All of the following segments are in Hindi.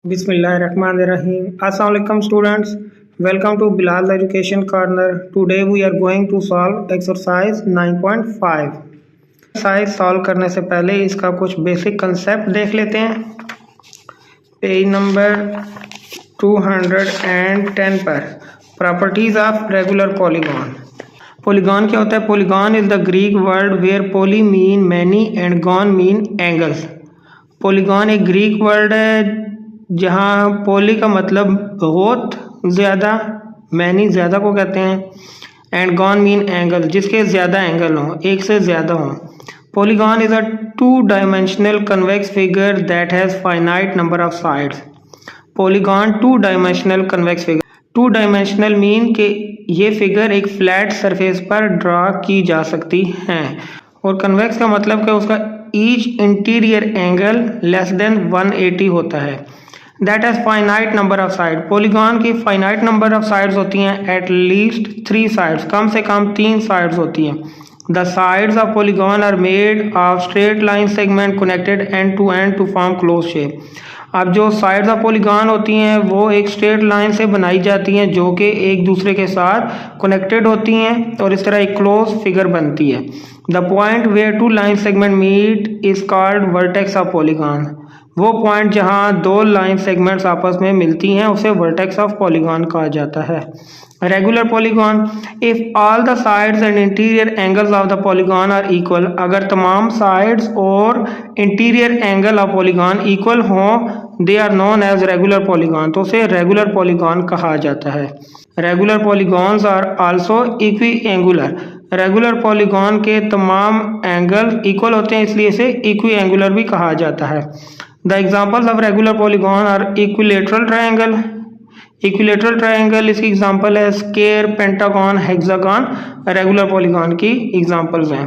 Bismillahirrahmanirrahim. Assalamu alaikum students. Welcome to Bilal Education Corner. Today we are going to solve exercise 9.5. Exercise solve करने से पहले इसका कुछ बेसिक कंसेप्ट देख लेते हैं। पेज नंबर 210 पर properties of regular polygon. Polygon क्या होता है? Polygon is the Greek word where poly mean many and gon mean angles. Polygon एक ग्रीक वर्ड है जहाँ पोली का मतलब बहुत ज़्यादा, मैनी ज़्यादा को कहते हैं, एंड गॉन मीन एंगल जिसके ज़्यादा एंगल हों, एक से ज़्यादा हों। Polygon is a two dimensional convex figure that has finite number of sides. Polygon two dimensional convex figure, two dimensional mean के ये फिगर एक फ्लैट सरफेस पर ड्रा की जा सकती हैं, और कन्वेक्स का मतलब कि उसका each interior angle less than 180 होता है। That has finite number of side. Polygon की फाइनाइट नंबर ऑफ साइड्स होती हैं, एट लीस्ट 3 साइड्स, कम से कम 3 साइड्स होती हैं। The sides of polygon are made of straight line segment connected end to form close shape. अब जो साइड्स ऑफ पॉलीगॉन होती हैं वो एक स्ट्रेट लाइन से बनाई जाती हैं जो कि एक दूसरे के साथ कनेक्टेड होती हैं और इस तरह एक क्लोज फिगर बनती है। The point where two line segment meet is called vertex of polygon. वो पॉइंट जहां दो लाइन सेगमेंट्स आपस में मिलती हैं उसे वर्टेक्स ऑफ पॉलीगॉन कहा जाता है। Regular polygon, if all the sides and interior angles of the polygon are equal, अगर तमाम साइड्स और interior angle of polygon equal हों, they are known as regular polygon, तो उसे रेगुलर पॉलीगॉन कहा जाता है। Regular polygons are also equiangular. Regular polygon के तमाम एंगल इक्वल होते हैं, इसलिए इसे इक्वी एंगुलर भी कहा जाता है। The examples of regular polygon are equilateral triangle. Equilateral triangle इसकी एग्जाम्पल है, square, pentagon, hexagon regular polygon की एग्जाम्पल्स हैं।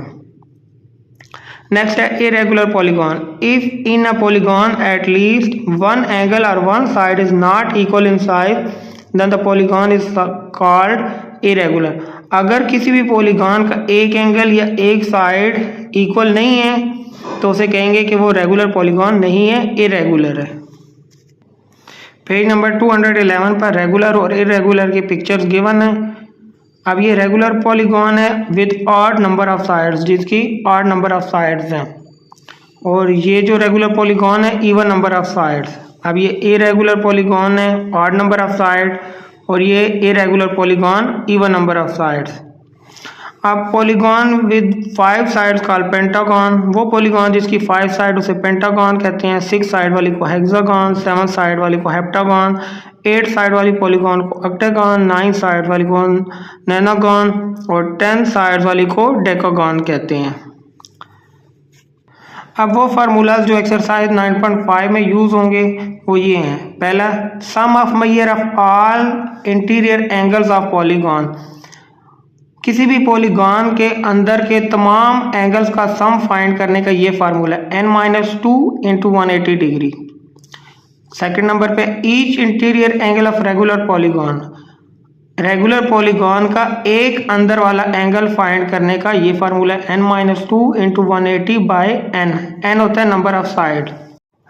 नेक्स्ट है irregular polygon. If in a polygon at least one angle और one side is not equal in size, then the polygon is called irregular. अगर किसी भी पॉलीगॉन का एक एंगल या एक साइड इक्वल नहीं है तो उसे कहेंगे कि वो रेगुलर पॉलीगॉन नहीं है, इरेगुलर है। पेज नंबर 211 पर रेगुलर और इरेगुलर की पिक्चर्स गिवन है। अब ये रेगुलर पॉलीगॉन है with odd number of sides, जिसकी ऑड नंबर ऑफ साइड्स हैं, और ये जो रेगुलर पॉलीगॉन है इवन नंबर ऑफ साइड्स। अब ये इरेगुलर पॉलीगॉन है, ऑड नंबर ऑफ साइड, और ये irregular polygon even number of sides. अब polygon with 5 sides called pentagon, वो पॉलीगॉन जिसकी 5 साइड उसे पेंटागन कहते हैं। 6 साइड वाली को हेक्सागन, 7 साइड वाली को हेप्टागन, 8 साइड वाली पॉलीगॉन को ऑक्टागन, 9 साइड वाली को नैनागन, और 10 साइड वाली को डेकागन कहते हैं। अब वो फार्मूलाज जो एक्सरसाइज 9.5 में यूज होंगे वो ये हैं। पहला, sum of measure of all interior angles of polygon. किसी भी पॉलीगॉन के अंदर के तमाम एंगल्स का सम फाइंड करने का ये फार्मूला है, n-2 × 180 डिग्री। सेकंड नंबर पे, each interior angle of regular polygon. Regular polygon का एक अंदर वाला एंगल फाइंड करने का ये फार्मूला है, n-2 × 180 बाय n। n होता है नंबर ऑफ साइड।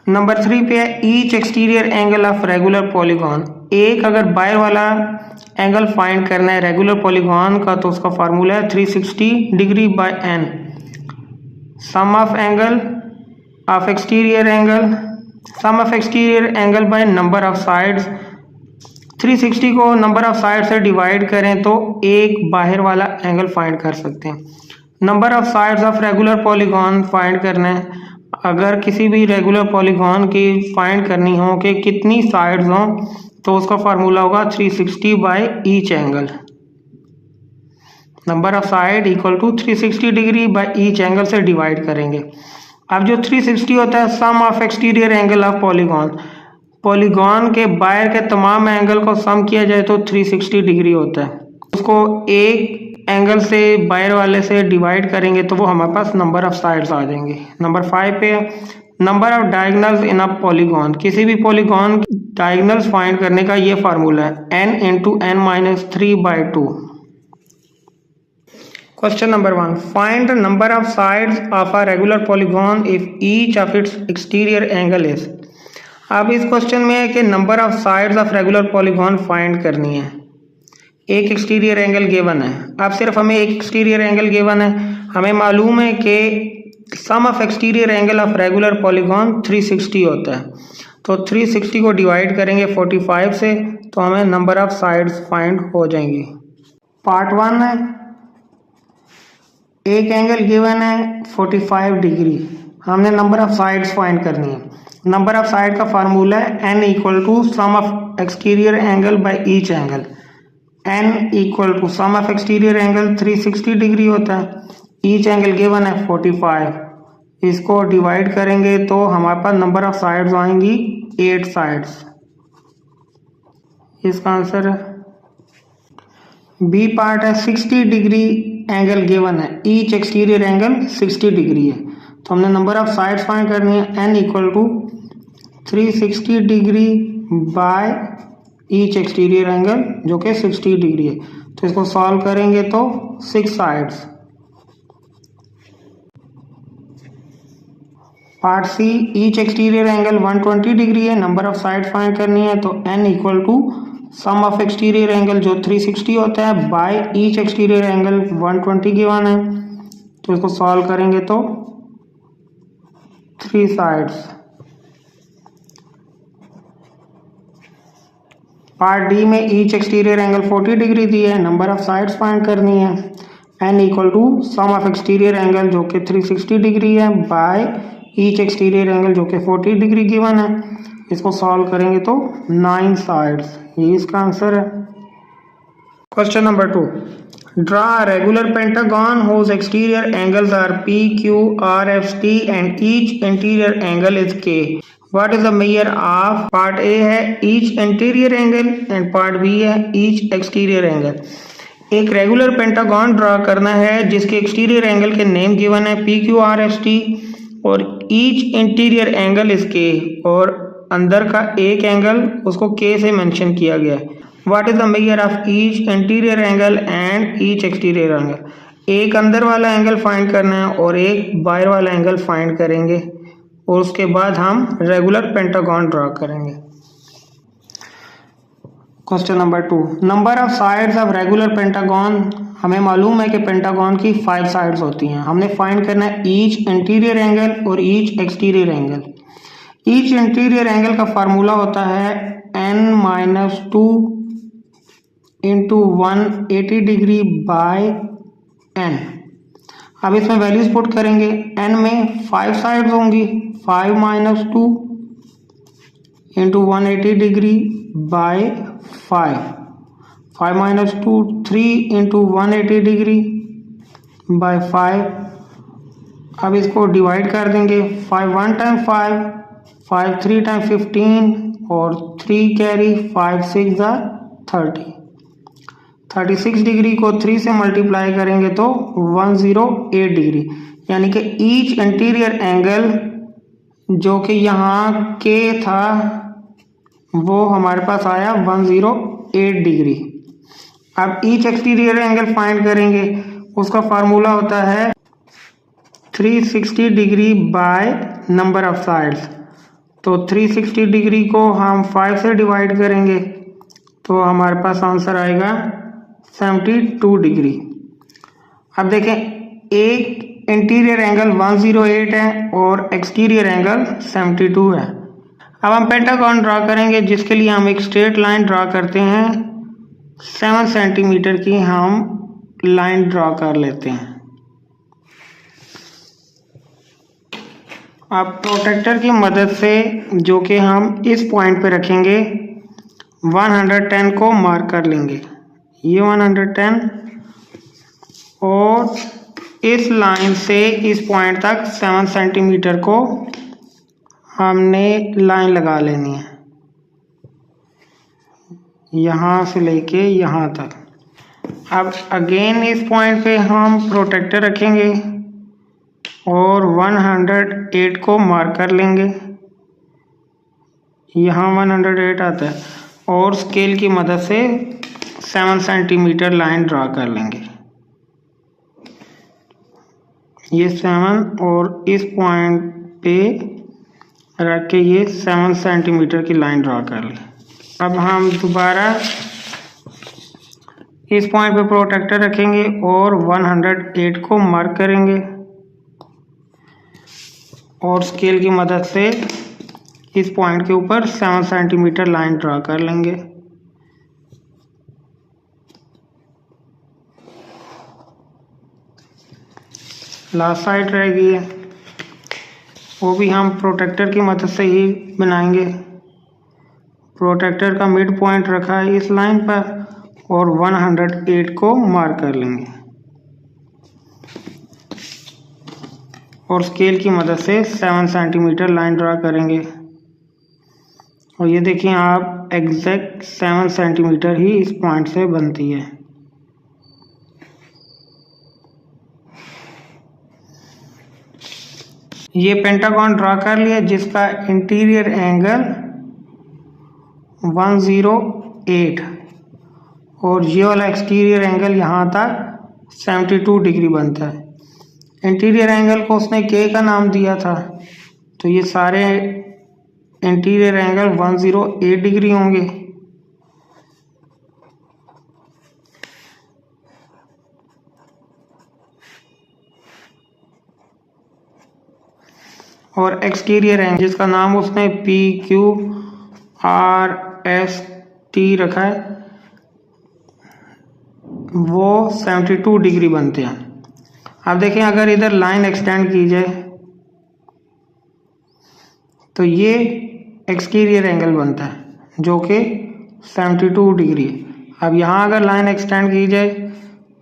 नंबर 3 पे है, each exterior angle of regular polygon. एक अगर बाहर वाला एंगल फाइंड करना है रेगुलर पॉलीगॉन का तो उसका फार्मूला है 360 degree by n। Sum of angle of exterior angle, sum of exterior angle by number of sides. 360 को नंबर ऑफ साइड से डिवाइड करें तो एक बाहर वाला एंगल फाइंड कर सकते हैं। Number of sides of regular polygon find करना है। अगर किसी भी रेगुलर पॉलीगॉन की फाइंड करनी हो कि कितनी साइड्स हों तो उसका फार्मूला होगा 360 by each angle. Number of side equal to 360 degree by each angle से डिवाइड करेंगे। अब जो 360 होता है sum of exterior angle of polygon. Polygon के बाहर के तमाम एंगल को सम किया जाए तो 360 डिग्री होता है। उसको एक एंगल से बाहर वाले से डिवाइड करेंगे तो वो हमारे पास नंबर ऑफ साइड्स आ जाएंगे। नंबर 5 पे, number of diagonals in a polygon. किसी भी पॉलीगॉन डायगोनल्स फाइंड करने का ये फार्मूला है, n × n-3/2। Question number 1, find the number of sides of a regular polygon if each of its exterior angle is. अब इस क्वेश्चन में है कि number of sides of regular polygon find करनी है। एक एक्सटीरियर एंगल गिवन है। अब सिर्फ हमें एक एक्सटीरियर एंगल गिवन है। हमें मालूम है कि sum of exterior angle of regular polygon 360 होता है। तो 360 को डिवाइड करेंगे 45 से तो हमें नंबर ऑफ साइड्स फाइंड हो जाएंगी। पार्ट 1 है, एक एंगल गिवन है 45 डिग्री, हमने नंबर ऑफ साइड्स फाइंड करनी है। नंबर ऑफ साइड का फार्मूला है n equal to sum of exterior angle by each angle. n equal to sum of exterior angle 360 degree होता है, ईच एंगल गिवन है 45। इसको डिवाइड करेंगे तो हमारे पास नंबर ऑफ साइड्स आएंगी 8 साइड्स। इसका आंसर है बी पार्ट है। 60 डिग्री एंगल गिवन है, ईच एक्सटीरियर एंगल 60 डिग्री है, तो हमने नंबर ऑफ साइड्स फाइंड करनी है। n equal to 360 degree by each exterior angle जो कि 60 डिग्री है। तो इसको सॉल्व करेंगे तो 6 sides. Part C, each exterior angle 120 degree है, नंबर ऑफ साइड फाइंड करनी है। तो n equal to sum of exterior angle जो 360 होता है by each exterior angle 120 given है। तो इसको सॉल्व करेंगे तो 3 साइड्स। पार्ट डी में ईच एक्सटीरियर एंगल 40 डिग्री दी है, नंबर ऑफ साइड्स फाइंड करनी है। n equal to sum of exterior angle जो कि 360 डिग्री है बाय ईच एक्सटीरियर एंगल जो कि 40 डिग्री गिवन है। इसको सॉल्व करेंगे तो 9 साइड्स, ये इसका आंसर है। Question number 2, draw regular pentagon whose exterior angles are p, q, r, f, t and each interior angle is k. What is the measure of? Part A है each interior angle and part B है each exterior angle। एक रेगुलर पेंटागन ड्रा करना है जिसके एक्सटीरियर एंगल के नेम गिवन है P Q R S T और each interior angle is K, और अंदर का एक एंगल उसको के से मेंशन किया गया है। What is the measure of each interior angle and each exterior angle. एक अंदर वाला एंगल फाइंड करना है और एक बाहर वाला एंगल फाइंड करेंगे और उसके बाद हम रेगुलर पेंटागन ड्रा करेंगे। Question number 2, number of sides of regular pentagon. हमें मालूम है कि पेंटागन की 5 साइड्स होती हैं। हमने फाइंड करना है ईच इंटीरियर एंगल और each exterior angle. Each interior angle का फार्मूला होता है n-2 into 180 degree by n। अब इसमें वैल्यूज पुट करेंगे। n में 5 साइड्स होंगी, 5 - 2 into 180 degree by 5, 5 - 2 3 into 180 degree by 5। अब इसको डिवाइड कर देंगे। 5 1 टाइम 5, 5 3 टाइम 15 और 3 कैरी 5 6 30। 36 डिग्री को 3 से मल्टीप्लाई करेंगे तो 108 डिग्री, यानी कि ईच इंटीरियर एंगल जो कि यहाँ के था वो हमारे पास आया 108 डिग्री। अब ईच एक्सटीरियर एंगल फाइंड करेंगे, उसका फार्मूला होता है 360 degree by number of sides. तो 360 डिग्री को हम 5 से डिवाइड करेंगे तो हमारे पास आंसर आएगा 72 डिग्री। अब देखें, एक इंटीरियर एंगल 108 है और एक्सटीरियर एंगल 72 है। अब हम पेंटागन ड्रा करेंगे जिसके लिए हम एक स्ट्रेट लाइन ड्रा करते हैं। 7 सेंटीमीटर की हम लाइन ड्रा कर लेते हैं। अब प्रोटेक्टर की मदद से जो कि हम इस पॉइंट पे रखेंगे 110 को मार्क कर लेंगे, ये 110, और इस लाइन से इस पॉइंट तक 7 सेंटीमीटर को हमने लाइन लगा लेनी है, यहाँ से लेके यहाँ तक। अब अगेन इस पॉइंट पे हम प्रोटेक्टर रखेंगे और 108 को मार्क कर लेंगे, यहाँ 108 आता है, और स्केल की मदद से 7 सेंटीमीटर लाइन ड्रा कर लेंगे। ये 7 और इस पॉइंट पे रख के ये 7 सेंटीमीटर की लाइन ड्रा कर ली। अब हम दोबारा इस पॉइंट पे प्रोट्रैक्टर रखेंगे और 108 को मार्क करेंगे और स्केल की मदद से इस पॉइंट के ऊपर 7 सेंटीमीटर लाइन ड्रा कर लेंगे। लास्ट साइड रह गई है, वो भी हम प्रोट्रैक्टर की मदद से ही बनाएंगे। प्रोट्रैक्टर का मिड पॉइंट रखा है इस लाइन पर और 108 को मार्क कर लेंगे और स्केल की मदद से 7 सेंटीमीटर लाइन ड्रा करेंगे। और ये देखिए आप एग्जैक्ट 7 सेंटीमीटर ही इस पॉइंट से बनती है। ये पेंटागन ड्रा कर लिया जिसका इंटीरियर एंगल 108 और ये वाला एक्सटीरियर एंगल यहाँ तक 72 डिग्री बनता है। इंटीरियर एंगल को उसने के का नाम दिया था, तो ये सारे इंटीरियर एंगल 108 डिग्री होंगे। और एक्सटीरियर एंगल जिसका नाम उसने PQRST रखा है वो 72 डिग्री बनते हैं। अब देखें अगर इधर लाइन एक्सटेंड की जाए तो ये एक्सटीरियर एंगल बनता है जो कि 72 डिग्री है। अब यहाँ अगर लाइन एक्सटेंड की जाए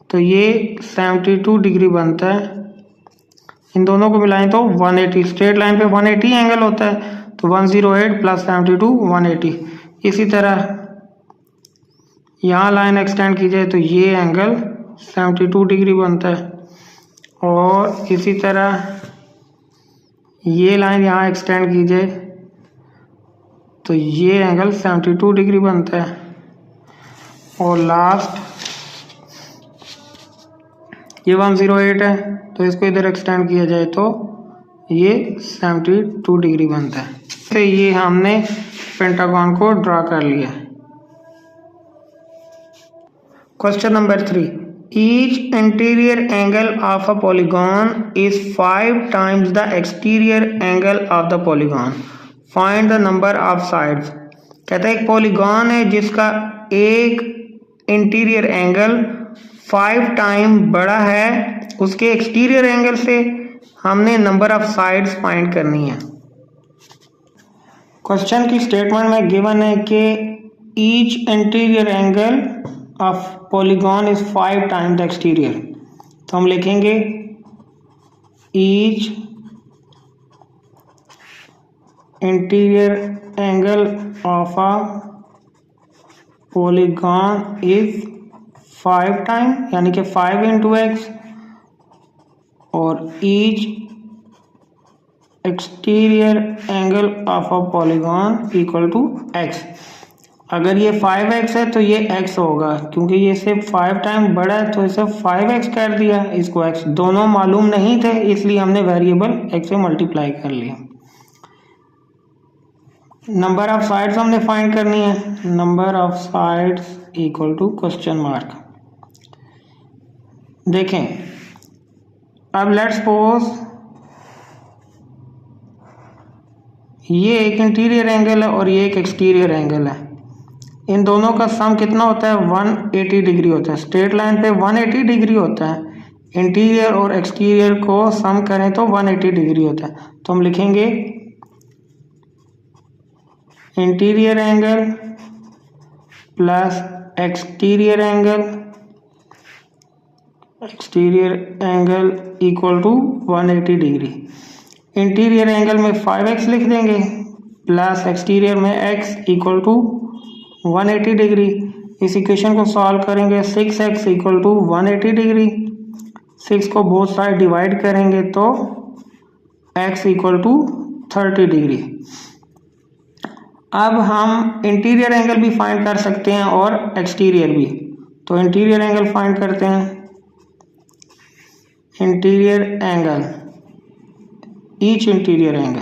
तो ये 72 डिग्री बनता है। इन दोनों को मिलाएं तो 180, स्ट्रेट लाइन पे 180 एंगल होता है, तो 108 प्लस 72 180। इसी तरह यहाँ लाइन एक्सटेंड की जाए तो ये एंगल 72 डिग्री बनता है और इसी तरह ये लाइन यहाँ एक्सटेंड की जाए तो ये एंगल 72 डिग्री बनता है। और लास्ट ये 108 है तो इसको इधर एक्सटेंड किया जाए तो ये 72 डिग्री बनता है। तो ये हमने पेंटागन को ड्रा कर लिया। Question number 3, each interior angle of a polygon is 5 times the exterior angle of the polygon, find the number of sides. कहता है एक पॉलीगॉन है जिसका एक इंटीरियर एंगल 5 टाइम बड़ा है उसके एक्सटीरियर एंगल से, हमने नंबर ऑफ साइड्स फाइंड करनी है। क्वेश्चन की स्टेटमेंट में गिवन है कि each interior angle of polygon is 5 times the exterior, तो हम लिखेंगे each interior angle of a polygon is 5 time यानी कि 5 इंटू एक्स और each exterior angle of a polygon equal to X. अगर ये 5x है तो ये x होगा, क्योंकि ये सिर्फ 5 टाइम बड़ा है तो इसे 5x कर दिया, इसको x दोनों मालूम नहीं थे इसलिए हमने वेरिएबल x से मल्टीप्लाई कर लिया। नंबर ऑफ साइड्स हमने फाइंड करनी है, number of sides equal to question mark. देखें अब लेट्स सपोज ये एक इंटीरियर एंगल है और ये एक एक्सटीरियर एंगल है, इन दोनों का सम कितना होता है 180 डिग्री होता है। स्ट्रेट लाइन पे 180 डिग्री होता है, इंटीरियर और एक्सटीरियर को सम करें तो 180 डिग्री होता है। तो हम लिखेंगे interior angle plus exterior angle equal to 180 degree. Interior angle में 5x लिख देंगे प्लस एक्सटीरियर में x इक्वल टू 180 डिग्री। इस इक्वेशन को सॉल्व करेंगे 6x इक्वल टू 180 डिग्री, 6 को बोथ साइड डिवाइड करेंगे तो x इक्वल टू 30 डिग्री। अब हम इंटीरियर एंगल भी फाइंड कर सकते हैं और एक्सटीरियर भी, तो इंटीरियर एंगल फाइंड करते हैं। Interior angle, each interior angle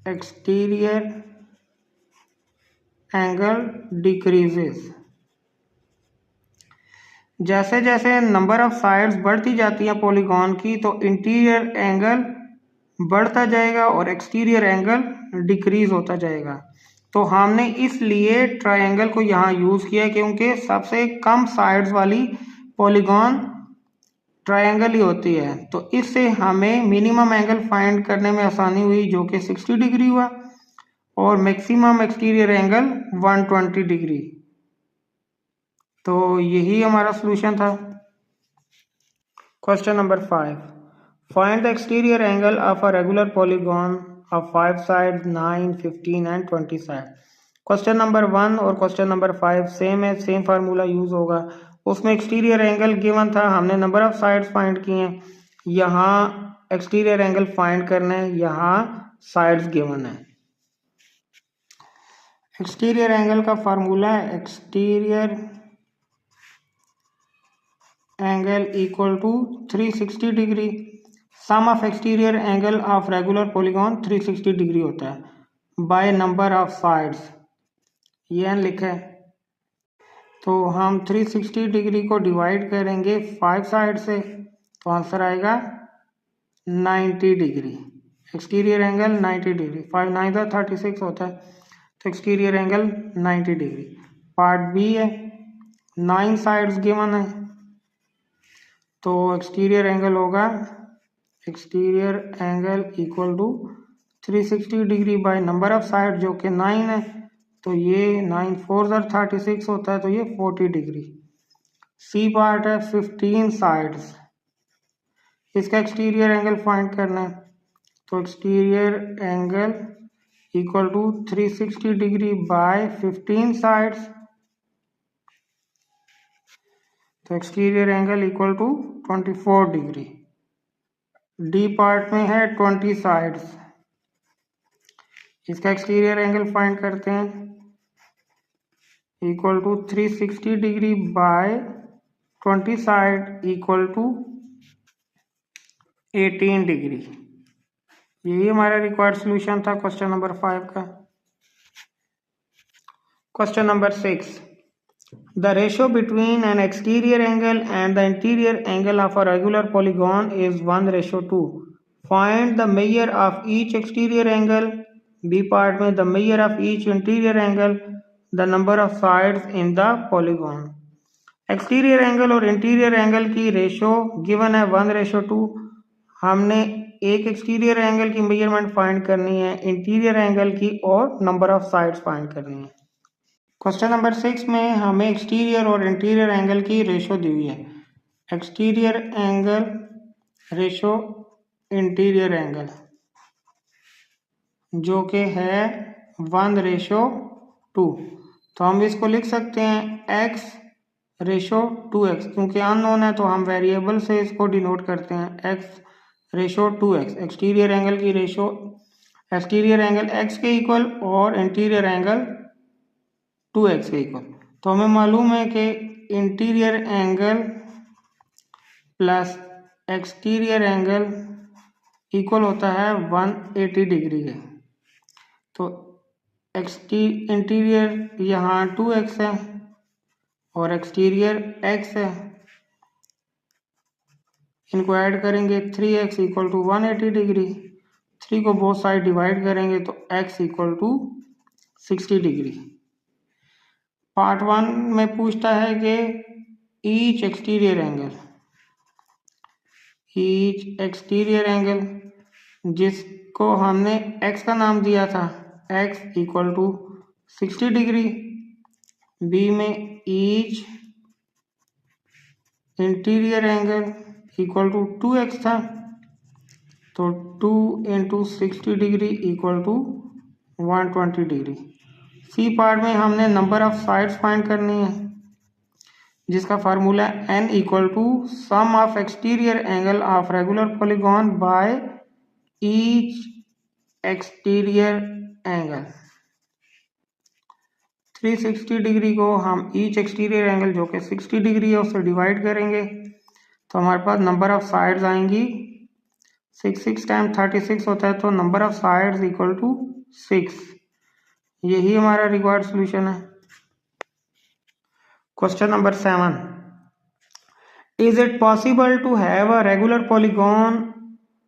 exterior angle decreases. जैसे जैसे नंबर ऑफ साइड्स बढ़ती जाती हैं पॉलीगॉन की तो इंटीरियर एंगल बढ़ता जाएगा और एक्सटीरियर एंगल डिक्रीज होता जाएगा। तो हमने इसलिए ट्रायंगल को यहाँ यूज़ किया क्योंकि सबसे कम साइड्स वाली पॉलीगॉन ट्रायंगल ही होती है। तो इससे हमें मिनिमम एंगल फाइंड करने में आसानी हुई जो कि 60 डिग्री हुआ और मैक्सिमम एक्सटीरियर एंगल 120 डिग्री। तो यही हमारा सॉल्यूशन था। Question number 5, find the exterior angle of a regular polygon of 5 side 9, 15 and 20 side. Question number 1 और क्वेश्चन नंबर 5 सेम है, सेम फार्मूला यूज होगा। उसमें एक्सटीरियर एंगल गिवन था, हमने नंबर ऑफ साइड्स फाइंड किए हैं। यहाँ एक्सटीरियर एंगल फाइंड करना है, यहाँ साइड्स गिवन है। एक्सटीरियर एंगल का फार्मूला है exterior angle equal to 360 degree. Sum of exterior angle of regular polygon 360 degree होता है बाय नंबर ऑफ साइड्स, ये लिखा है। तो हम 360 डिग्री को डिवाइड करेंगे 5 साइड से तो आंसर आएगा 90 डिग्री। एक्सटीरियर एंगल 90 डिग्री, 5 9 36 होता है तो exterior angle 90 degree. Part B है, 9 साइड्स गिवन है तो एक्सटीरियर एंगल होगा exterior angle equal to 360 degree by number of side जो कि 9 है तो ये 9 4 36 होता है तो ये 40 डिग्री। सी पार्ट है 15 साइड्स, इसका एक्सटीरियर एंगल फाइंड करना है तो exterior angle equal to 360 degree by 15 sides तो exterior angle equal to 24 degree. D part में है 20 साइड्स, इसका एक्सटीरियर एंगल फाइंड करते हैं equal to 360 degree by 20 side equal to 18 degree. यही हमारा रिक्वायर्ड सॉल्यूशन था क्वेश्चन नंबर 5 का। Question number 6, the ratio between an exterior angle and the interior angle of a regular polygon is 1:2. Find the measure of each exterior angle. B part में the measure of each interior angle, the number of sides in the polygon. Exterior angle और इंटीरियर एंगल की रेशो गिवन है 1:2। हमने एक एक्सटीरियर एंगल की मेजरमेंट फाइंड करनी है, इंटीरियर एंगल की और नंबर ऑफ साइड्स फाइंड करनी है। क्वेश्चन नंबर 6 में हमें एक्सटीरियर और इंटीरियर एंगल की रेशो दी हुई है। Exterior angle ratio interior angle जो कि है 1:2। तो हम इसको लिख सकते हैं x/2x, क्योंकि अननोन है तो हम वेरिएबल से इसको डिनोट करते हैं x/2x। एक्सटीरियर एंगल की रेशो एक्सटीरियर एंगल x के इक्वल और इंटीरियर एंगल 2x के इक्वल। तो हमें मालूम है कि interior angle plus exterior angle equal होता है 180 डिग्री के। तो इंटीरियर यहाँ 2x है और एक्सटीरियर x है, इनको ऐड करेंगे 3x इक्वल टू 180 डिग्री। 3 को बोथ साइड डिवाइड करेंगे तो x equal to 60 degree. Part 1 में पूछता है कि ईच एक्सटीरियर एंगल जिसको हमने x का नाम दिया था x equal to 60 degree. B में each interior angle equal to 2x था तो 2 into 60 degree equal to 120 degree. C part में हमने नंबर ऑफ साइड्स फाइंड करनी है जिसका formula n equal to sum of exterior angle of regular polygon by each exterior angle. 360 degree को हम ईच एक्सटीरियर एंगल जो कि 60 डिग्री है उससे डिवाइड करेंगे तो हमारे पास नंबर ऑफ साइड्स आएंगी 6 टाइम 36 होता है, तो number of sides equal to 6। यही हमारा रिक्वायर्ड सॉल्यूशन है। Question number 7, is it possible to have a regular polygon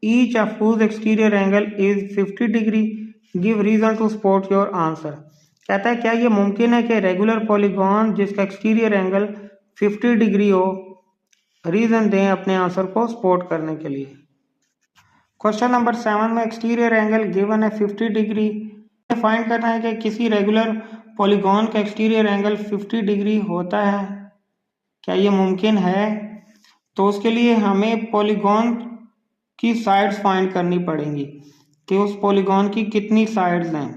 each of whose exterior angle is 50 degree, give reason to support your answer. कहता है क्या ये मुमकिन है कि रेगुलर पॉलीगॉन जिसका एक्सटीरियर एंगल 50 डिग्री हो, रीजन दें अपने आंसर को सपोर्ट करने के लिए। क्वेश्चन नंबर 7 में एक्सटीरियर एंगल गिवन है 50 डिग्री। फाइंड करना है कि किसी रेगुलर पॉलीगॉन का एक्सटीरियर एंगल 50 डिग्री होता है, क्या ये मुमकिन है? तो उसके लिए हमें पॉलीगॉन की साइड्स फाइंड करनी पड़ेंगी कि उस पॉलीगॉन की कितनी साइड्स हैं।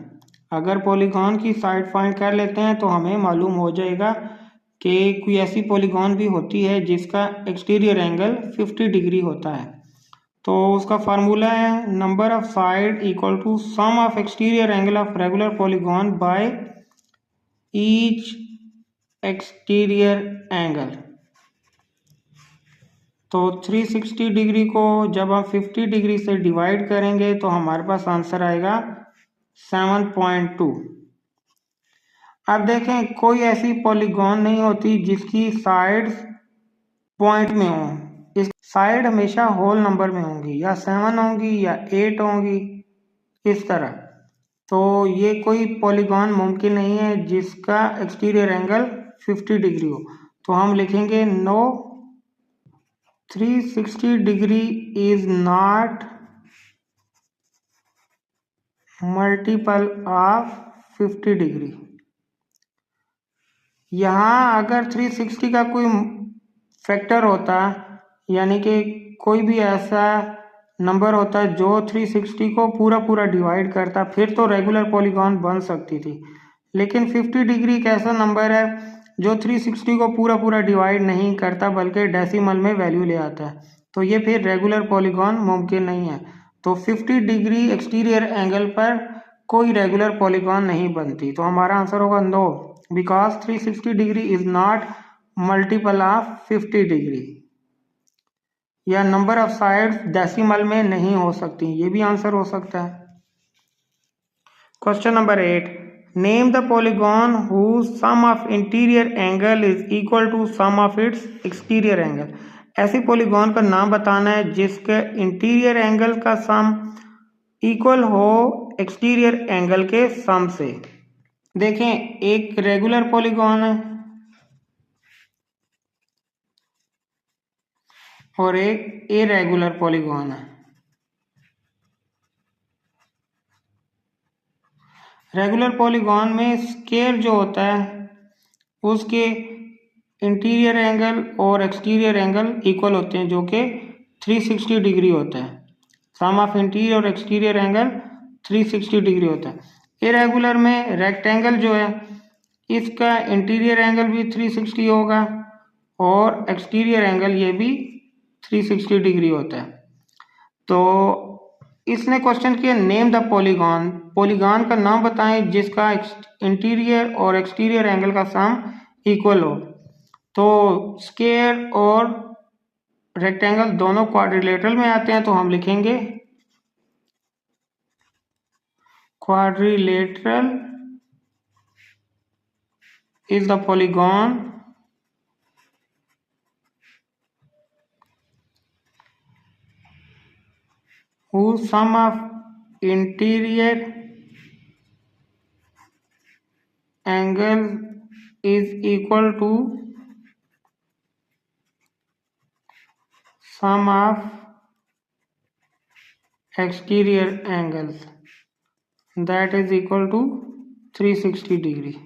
अगर पॉलीगॉन की साइड फाइंड कर लेते हैं तो हमें मालूम हो जाएगा कि कोई ऐसी पॉलीगॉन भी होती है जिसका एक्सटीरियर एंगल 50 डिग्री होता है। तो उसका फार्मूला है number of side equal to sum of exterior angle of regular polygon by each exterior angle. तो 360 डिग्री को जब हम 50 डिग्री से डिवाइड करेंगे तो हमारे पास आंसर आएगा 7.2। अब देखें, कोई ऐसी पॉलीगॉन नहीं होती जिसकी साइड्स पॉइंट में हो। इस साइड हमेशा होल नंबर में होंगी, या 7 होंगी या 8 होंगी, इस तरह। तो ये कोई पॉलीगॉन मुमकिन नहीं है जिसका एक्सटीरियर एंगल 50 डिग्री हो। तो हम लिखेंगे no 360 degree is not multiple of 50 degree. यहाँ अगर 360 का कोई फैक्टर होता, यानी कि कोई भी ऐसा नंबर होता जो 360 को पूरा पूरा डिवाइड करता, फिर तो रेगुलर पॉलीगॉन बन सकती थी। लेकिन 50 डिग्री एक ऐसा नंबर है जो 360 को पूरा पूरा डिवाइड नहीं करता बल्कि डेसिमल में वैल्यू ले आता है, तो ये फिर रेगुलर पॉलीगॉन मुमकिन नहीं है। तो 50 डिग्री एक्सटीरियर एंगल पर कोई रेगुलर पॉलीगॉन नहीं बनती। तो हमारा आंसर होगा no, because 360 degree is not multiple of 50 degree, या नंबर ऑफ साइड्स डेसिमल में नहीं हो सकती, ये भी आंसर हो सकता है। Question number 8, name the polygon whose sum of interior angle is equal to sum of its exterior angle. ऐसी पॉलीगॉन का नाम बताना है जिसके इंटीरियर एंगल का सम इक्वल हो एक्सटीरियर एंगल के सम से। देखें, एक रेगुलर पॉलीगॉन है और एक इरेगुलर पॉलीगॉन है। रेगुलर पॉलीगॉन में स्क्वायर जो होता है उसके इंटीरियर एंगल और एक्सटीरियर एंगल इक्वल होते हैं, जो कि 360 डिग्री होता है। सम ऑफ इंटीरियर और एक्सटीरियर एंगल 360 डिग्री होता है। इरेगुलर में रेक्टेंगल जो है इसका इंटीरियर एंगल भी 360 होगा और एक्सटीरियर एंगल ये भी 360 डिग्री होता है। तो इसने क्वेश्चन किया नेम द पॉलीगॉन, पॉलीगॉन का नाम बताएं जिसका इंटीरियर और एक्सटीरियर एंगल का सम इक्वल हो। तो स्क्वायर और रेक्टेंगल दोनों क्वाड्रिलेटरल में आते हैं, तो हम लिखेंगे quadrilateral is the polygon whose sum of interior angle is equal to sum of exterior angles, that is equal to 360 degree.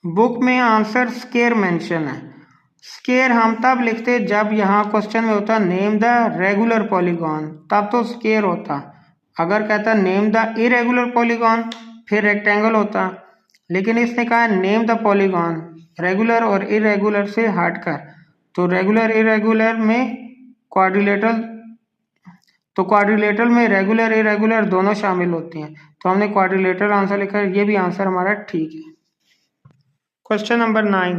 Book में आंसर स्क्वायर मेंशन है। स्क्वायर हम तब लिखते जब यहाँ क्वेश्चन में होता नेम द रेगुलर पॉलीगॉन, तब तो स्क्वायर होता। अगर कहता नेम द इरेगुलर पॉलीगॉन फिर रेक्टेंगल होता, लेकिन इसने कहा नेम द पॉलीगॉन, रेगुलर और इरेगुलर से हटकर। तो रेगुलर इरेगुलर में क्वाड्रिलेटरल, तो क्वाड्रिलेटरल में रेगुलर इरेगुलर दोनों शामिल होती हैं, तो हमने क्वाड्रिलेटरल आंसर लिखा है। ये भी आंसर हमारा ठीक है। Question number 9,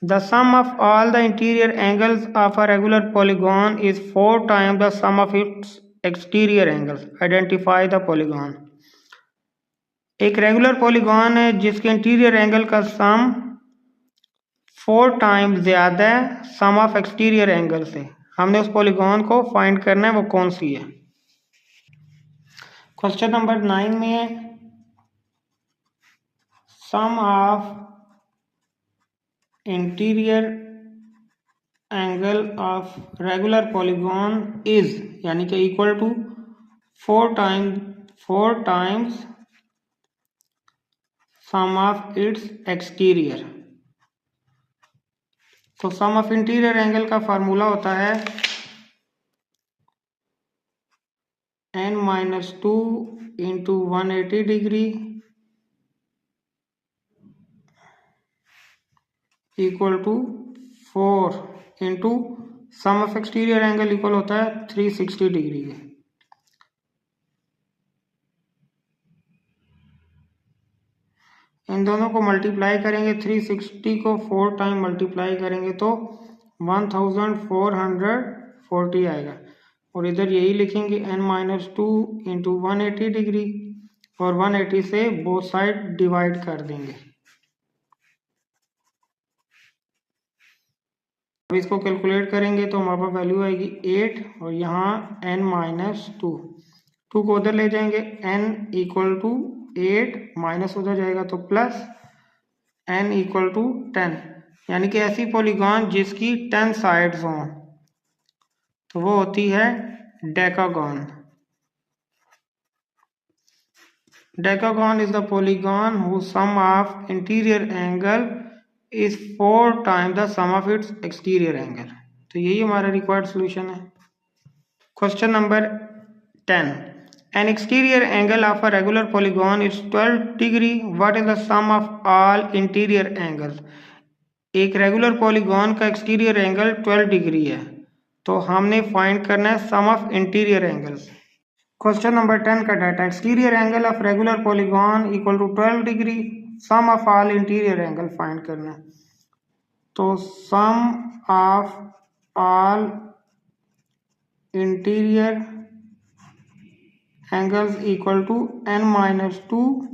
The sum of all the interior angles of a regular polygon is 4 times the sum of its exterior angles. Identify the polygon. एक रेगुलर पॉलीगॉन है जिसके इंटीरियर एंगल का सम 4 टाइम्स ज़्यादा है सम ऑफ एक्सटीरियर एंगल से। हमने उस पॉलीगॉन को फाइंड करना है, वो कौन सी है। क्वेश्चन नंबर 9 में है sum of interior angle of regular polygon is, यानी कि equal to 4 times sum of its exterior. तो सम ऑफ इंटीरियर एंगल का फार्मूला होता है n-2 into 180 degree equal to 4 into sum of exterior angle equal होता है 360 डिग्री के। इन दोनों को मल्टीप्लाई करेंगे, 360 को 4 टाइम मल्टीप्लाई करेंगे तो 1440 आएगा। और इधर यही लिखेंगे n-2 इंटू 180 डिग्री और 180 से बोथ साइड डिवाइड कर देंगे। अब इसको कैलकुलेट करेंगे तो हमारे पास वैल्यू आएगी 8 और यहाँ n-2 को उधर ले जाएंगे, n इक्वल टू 8 माइनस उधर जाएगा तो प्लस n इक्वल टू 10, यानी कि ऐसी पॉलीगॉन जिसकी 10 साइड्स हों तो वो होती है decagon. Decagon is the polygon whose sum of interior angle is 4 times the sum of its exterior angle। तो यही हमारा रिक्वायर्ड सॉल्यूशन है। Question number 10, an exterior angle of a regular polygon is 12 degree, what is the sum of all interior angles। एक रेगुलर पॉलीगॉन का एक्सटीरियर एंगल 12 डिग्री है, तो हमने फाइंड करना है sum of interior angles. Question number 10 का data, exterior angle of regular polygon equal to 12 degree, sum of all interior angle find करना है। तो sum of all interior angles equal to n-2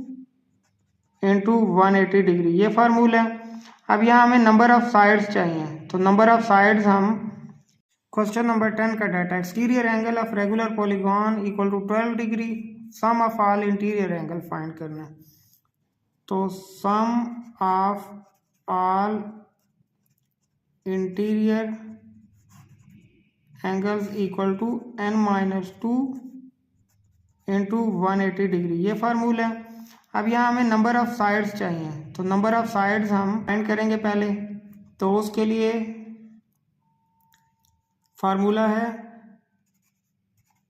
into 180 degree, ये फार्मूला है। अब यहाँ हमें नंबर ऑफ साइड्स चाहिए, तो नंबर ऑफ साइड्स हम क्वेश्चन नंबर 10 का data, exterior angle of regular polygon equal to 12 degree, sum of all interior angle find करना है। तो sum of all interior angles equal to n-2 into 180 degree, ये फार्मूला है। अब यहाँ हमें नंबर ऑफ साइड्स चाहिए, तो नंबर ऑफ साइड्स हम फाइंड करेंगे पहले। तो उसके लिए फार्मूला है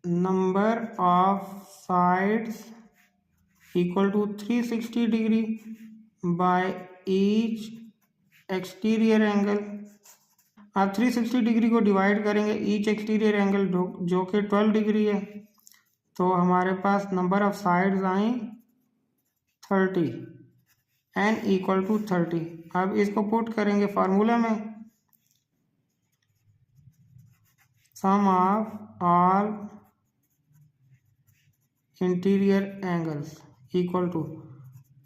number of sides equal to 360 degree by each exterior angle. आप 360 डिग्री को डिवाइड करेंगे ईच एक्सटीरियर एंगल जो कि 12 डिग्री है, तो हमारे पास नंबर ऑफ साइड्स आए 30, n इक्वल टू 30। अब इसको पुट करेंगे फार्मूला में, sum of all interior angles equal to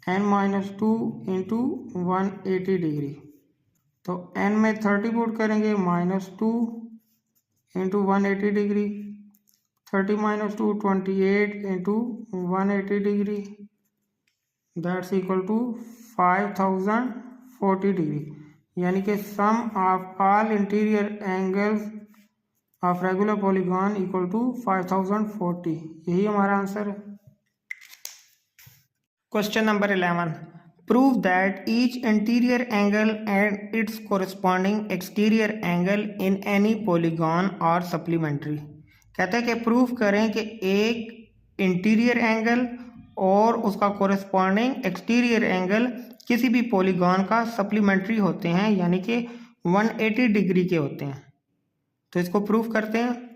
n-2 into 180 degree. तो n में 30 पुट करेंगे, -2 into 180 degree, 30 - 2 28 into 180 degree, that's equal to 5040 degree, यानी कि sum of all interior angles of regular polygon equal to 5040। यही हमारा आंसर है। Question number 11, prove that each interior angle and its corresponding exterior angle in any polygon और सप्लीमेंट्री। कहते हैं कि प्रूव करें कि एक इंटीरियर एंगल और उसका कोरिस्पॉन्डिंग एक्सटीरियर एंगल किसी भी पॉलीगॉन का सप्लीमेंट्री होते हैं, यानी कि 180 डिग्री के होते हैं। तो इसको प्रूव करते हैं।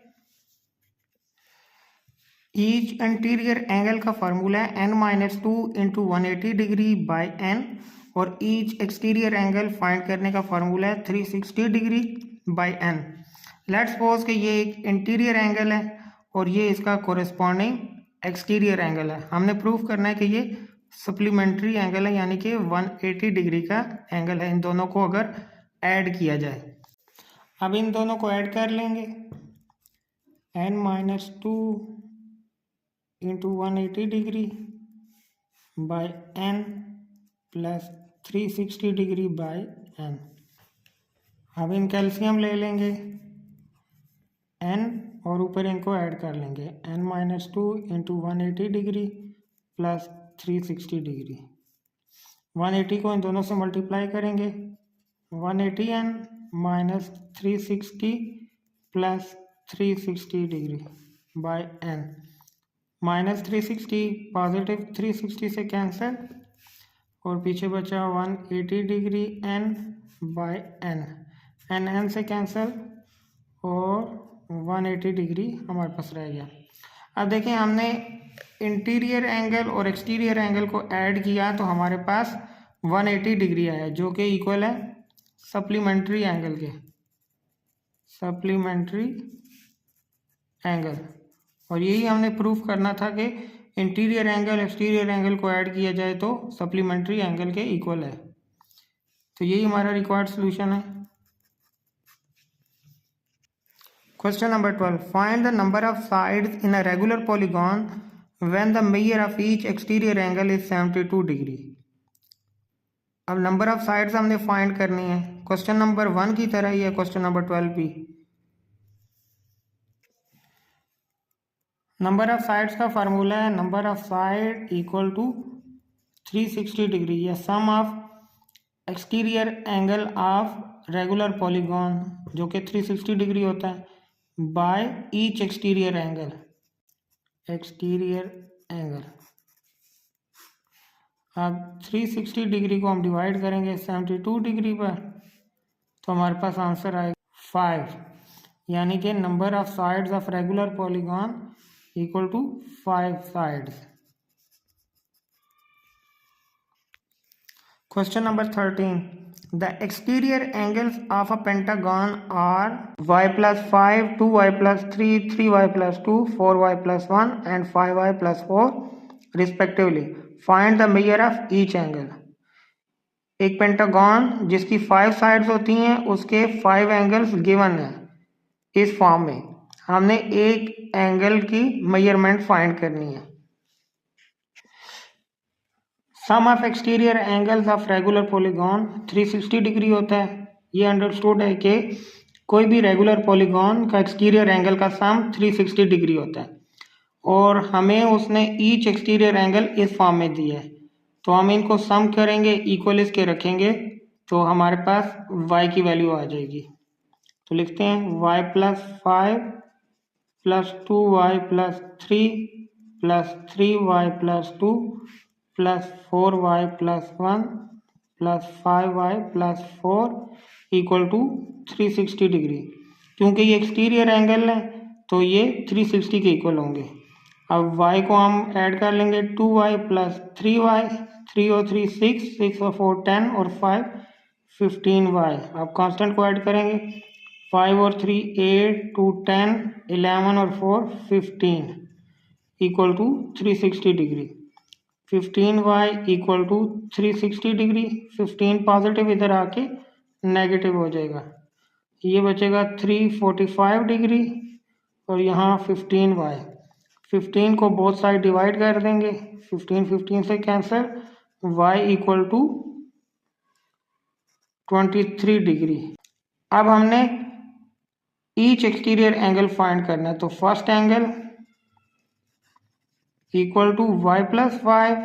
ईच इंटीरियर एंगल का फार्मूला है n-2 into 180 degree by n, और ईच एक्सटीरियर एंगल फाइंड करने का फार्मूला है 360 degree by n. Let's suppose कि ये एक इंटीरियर एंगल है और ये इसका कोरिस्पॉन्डिंग एक्सटीरियर एंगल है। हमने प्रूफ करना है कि ये सप्लीमेंट्री एंगल है, यानी कि 180 डिग्री का एंगल है इन दोनों को अगर ऐड किया जाए। अब इन दोनों को ऐड कर लेंगे, n-2 into 180 degree by n plus 360 degree by n। अब इन कैल्शियम ले लेंगे n और ऊपर इनको ऐड कर लेंगे, n-2 into 180 degree plus 360 degree. 180 को इन दोनों से मल्टीप्लाई करेंगे, 180n minus 360 plus 360 degree by n। Minus 360 positive 360 से कैंसिल और पीछे बचा 180 degree n by n। n से कैंसिल और 180 डिग्री हमारे पास रह गया। अब देखें, हमने इंटीरियर एंगल और एक्सटीरियर एंगल को ऐड किया तो हमारे पास 180 डिग्री आया, जो कि इक्वल है सप्लीमेंट्री एंगल के, सप्लीमेंट्री एंगल। और यही हमने प्रूफ करना था कि इंटीरियर एंगल एक्सटीरियर एंगल को ऐड किया जाए तो सप्लीमेंट्री एंगल के इक्वल है। तो यही हमारा रिक्वायर्ड सॉल्यूशन है। Question number 12, find the number of sides in a regular polygon when the measure of each exterior angle is 72 degree. अब नंबर ऑफ साइड्स हमने फाइंड करनी है। क्वेश्चन नंबर 1 की तरह ही है क्वेश्चन नंबर 12 भी। नंबर ऑफ साइड्स का फार्मूला है number of side equal to 360 degree या sum of exterior angle of regular polygon, जो कि 360 डिग्री होता है, by each exterior angle, exterior angle. अब 360 डिग्री को हम डिवाइड करेंगे 72 डिग्री पर तो हमारे पास आंसर आएगा 5, यानी कि number of sides of regular polygon equal to 5 sides. Question number 13, the exterior angles of a pentagon are y plus 5, 2y plus 3, 3y plus 2, 4y plus 1 and 5y plus 4 respectively. Find the measure of each angle. एक पेंटागन जिसकी 5 साइड्स होती हैं उसके 5 एंगल्स गिवन है। इस फॉर्म में हमने एक एंगल की मेजरमेंट फाइंड करनी है। Sum of exterior angles of regular polygon 360 degree होता है। ये अंडरस्टूड है कि कोई भी रेगुलर पॉलीगॉन का एक्सटीरियर एंगल का सम 360 डिग्री होता है और हमें उसने ईच एक्सटीरियर एंगल इस फॉर्म में दिया है, तो हम इनको सम करेंगे, इक्वल इसके रखेंगे तो हमारे पास y की वैल्यू आ जाएगी। तो लिखते हैं y plus 5 plus 2y plus 3 plus 3y plus 2 plus 4y plus 1 plus 5y plus 4 equal to 360 degree. क्योंकि ये एक्सटीरियर एंगल है तो ये 360 के इक्वल होंगे। अब y को हम ऐड कर लेंगे 2y प्लस 3y, 3 और 3 6, 6 और 4 10 और 5 15y। अब कांस्टेंट को ऐड करेंगे 5 और 3 8, 2 10, 11 और 4 15 equal to 360 degree. 15y equal to 360 degree. 15 positive इधर आके नेगेटिव हो जाएगा, ये बचेगा 345 डिग्री और यहाँ 15y। 15 को बोथ साइड डिवाइड कर देंगे, 15 15 से cancel, y equal to 23 degree. अब हमने ईच एक्सटीरियर एंगल फाइंड करना है, तो first angle equal to y plus 5।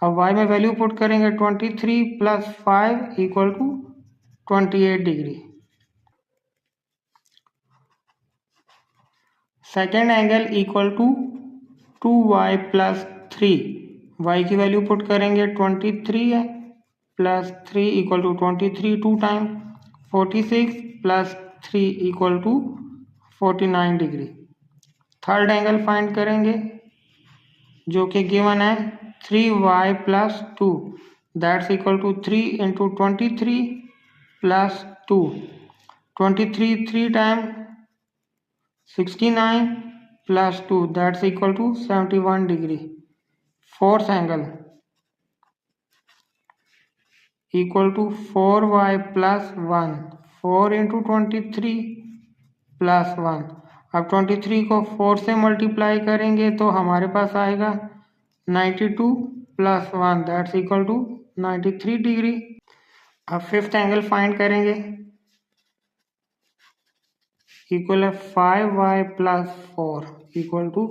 अब y में वैल्यू पुट करेंगे 23 plus 5 equal to 28 degree. Second angle equal to 2y plus 3। y की वैल्यू पुट करेंगे 23 है plus 3 equal to 23 2 time 46 plus 3 equal to 49 degree. Third angle find करेंगे जो कि गिवन है 3y plus 2, that's equal to 3 into 23 plus 2, 23 3 time 69 plus 2 that's equal to 71 degree. Fourth angle equal to 4y plus 1, 4 into 23 plus 1। अब 23 को 4 से मल्टीप्लाई करेंगे तो हमारे पास आएगा 92 plus 1 that's equal to 93 degree. अब फिफ्थ एंगल फाइंड करेंगे, इक्वल है 5y plus 4 equal to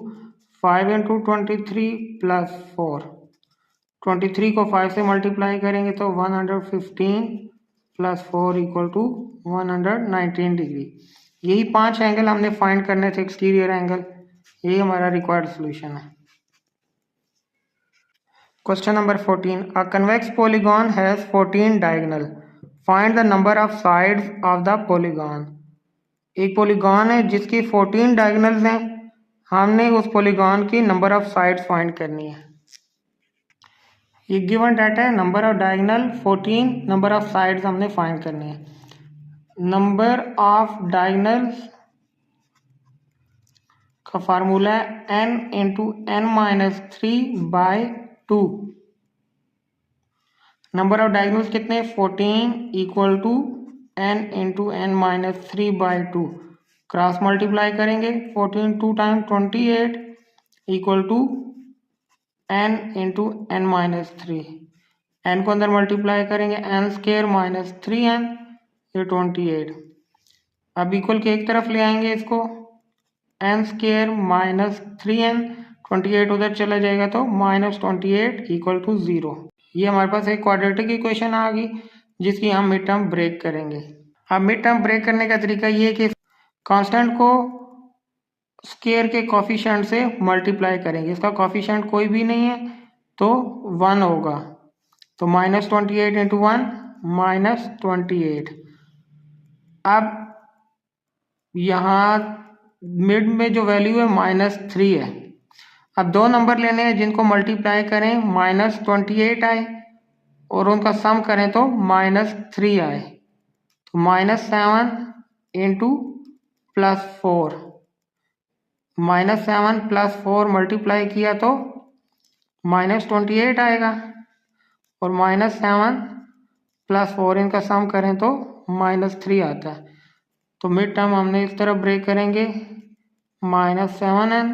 5 into 23 plus 4। 23 को 5 से मल्टीप्लाई करेंगे तो 115 प्लस 4 इक्वल टू 119 डिग्री। यही 5 एंगल हमने फाइंड करने थे, एक्सटीरियर एंगल। यही हमारा रिक्वायर्ड सॉल्यूशन है। Question number 14, a convex polygon has 14 diagonal, find the number of sides of the polygon. एक पॉलीगॉन है जिसकी 14 डायगोनल्स हैं, हमने उस पॉलीगॉन की नंबर ऑफ साइड्स फाइंड करनी है। ये गिवन डाटा है, number of diagonal 14, number of sides हमने फाइंड करनी है। नंबर ऑफ डायगोनल्स का फार्मूला है n into n minus 3/2। Number of diagonals कितने, 14 equal to n into n minus 3/2। Cross multiply करेंगे, 14 2 time 28 equal to n into n minus 3। n को अंदर मल्टीप्लाई करेंगे, n स्क्वायर माइनस 3n, ये 28। अब इक्वल के एक तरफ ले आएंगे इसको, n स्क्वायर माइनस 3n, 28 उधर चला जाएगा तो माइनस 28 इक्वल टू 0। ये हमारे पास एक क्वाड्रेटिक इक्वेशन आ गई जिसकी हम मिड टर्म ब्रेक करेंगे। अब मिड टर्म ब्रेक करने का तरीका ये है कि कांस्टेंट को स्क्वायर के कोफिशिएंट से मल्टीप्लाई करेंगे। इसका कोफिशिएंट कोई भी नहीं है तो 1 होगा, तो माइनस 28 इंटू 1 माइनस 28। अब यहाँ मिड में जो वैल्यू है माइनस 3 है। अब दो नंबर लेने हैं जिनको मल्टीप्लाई करें माइनस 28 आए और उनका सम करें तो माइनस 3 आए, तो minus 7 into plus 4, minus 7 plus 4 multiply किया तो माइनस 28 आएगा, और माइनस 7 प्लस 4 इनका सम करें तो माइनस 3 आता है। तो मिड टर्म हमने इस तरफ ब्रेक करेंगे, minus 7n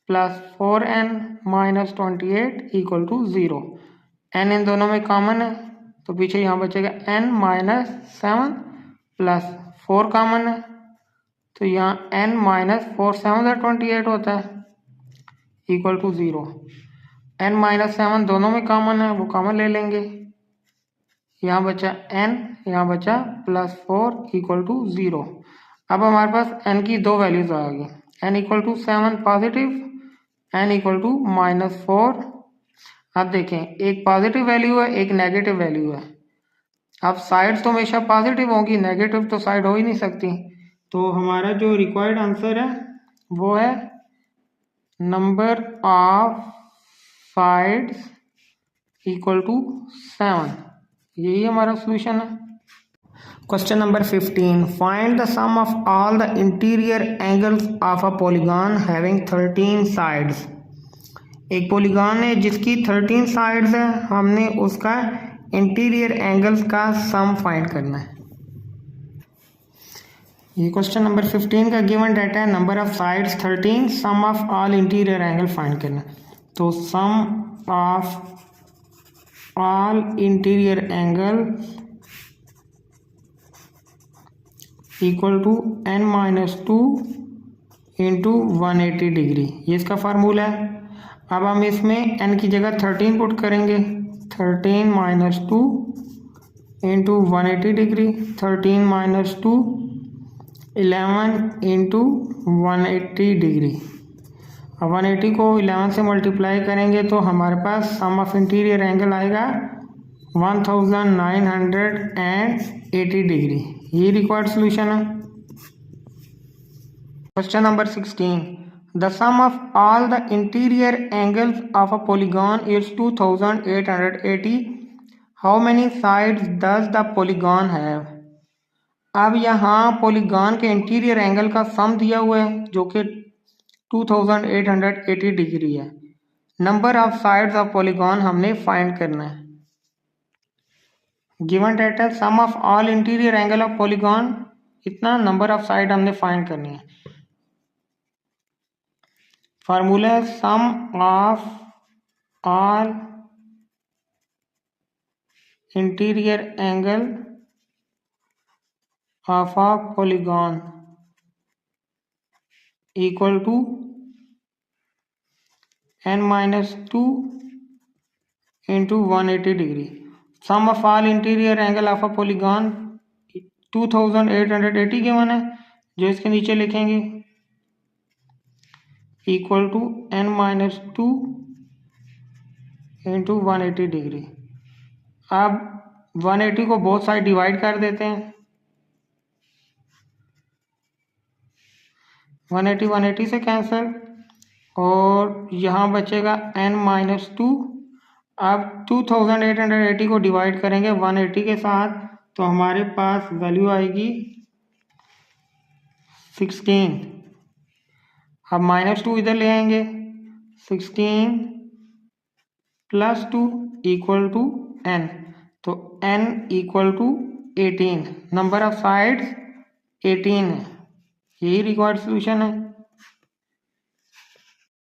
plus 4n minus 28 equal to 0। n इन दोनों में कॉमन है तो पीछे यहाँ बचेगा n माइनस 7 प्लस 4 कॉमन है, तो यहाँ n माइनस 4 7 28 होता है इक्वल टू 0। n माइनस 7 दोनों में कॉमन है, वो कॉमन ले लेंगे, यहाँ बचा n, यहाँ बचा प्लस 4 इक्वल टू 0। अब हमारे पास n की दो वैल्यूज आ गई, n equal to 7 positive, n equal to minus 4। अब देखें, एक पॉजिटिव वैल्यू है, एक नेगेटिव वैल्यू है। अब साइड्स तो हमेशा पॉजिटिव होंगी, नेगेटिव तो साइड हो ही नहीं सकती। तो हमारा जो रिक्वायर्ड आंसर है वो है number of sides equal to 7। यही हमारा सोल्यूशन है। Question number 15, find the sum of all the interior angles of a polygon having 13 sides. एक पॉलीगॉन है जिसकी 13 साइड्स है, हमने उसका इंटीरियर एंगल्स का सम फाइंड करना है। ये क्वेश्चन नंबर 15 का गिवन डाटा है, number of sides 13, sum of all interior angle find करना है। तो sum of all interior angle equal to n minus 2 into 180 degree, ये इसका फार्मूला है। अब हम इसमें n की जगह 13 पुट करेंगे, 13 minus 2 into 180 degree, 13 minus 2 11 into 180 degree. अब 180 को 11 से मल्टीप्लाई करेंगे तो हमारे पास सम ऑफ इंटीरियर एंगल आएगा 1980 डिग्री। ये रिक्वायर्ड सॉल्यूशन है। Question number 16, the sum of all the interior angles of a polygon is 2880 how many sides does the polygon have. अब यहाँ पॉलीगॉन के इंटीरियर एंगल का सम दिया हुआ है जो कि 2880 डिग्री है। Number of sides of polygon हमने फाइंड करना है। Given data sum of all interior angle of polygon, इतना नंबर ऑफ साइड हमने फाइंड करनी है। Formula sum of all interior angle of a polygon equal to n-2 into 180 degree. Sum of all interior angle of a polygon 2880 given है, जो इसके नीचे लिखेंगे equal to n-2 into 180 degree. अब 180 को बोथ साइड डिवाइड कर देते हैं। 180 से कैंसिल और यहाँ बचेगा n-2। अब 2880 को डिवाइड करेंगे 180 के साथ तो हमारे पास वैल्यू आएगी 16। अब -2 इधर ले आएंगे, 16 + 2 = n, तो n = 18। नंबर ऑफ साइड्स 18 है, यही रिक्वायर्ड सोल्यूशन है।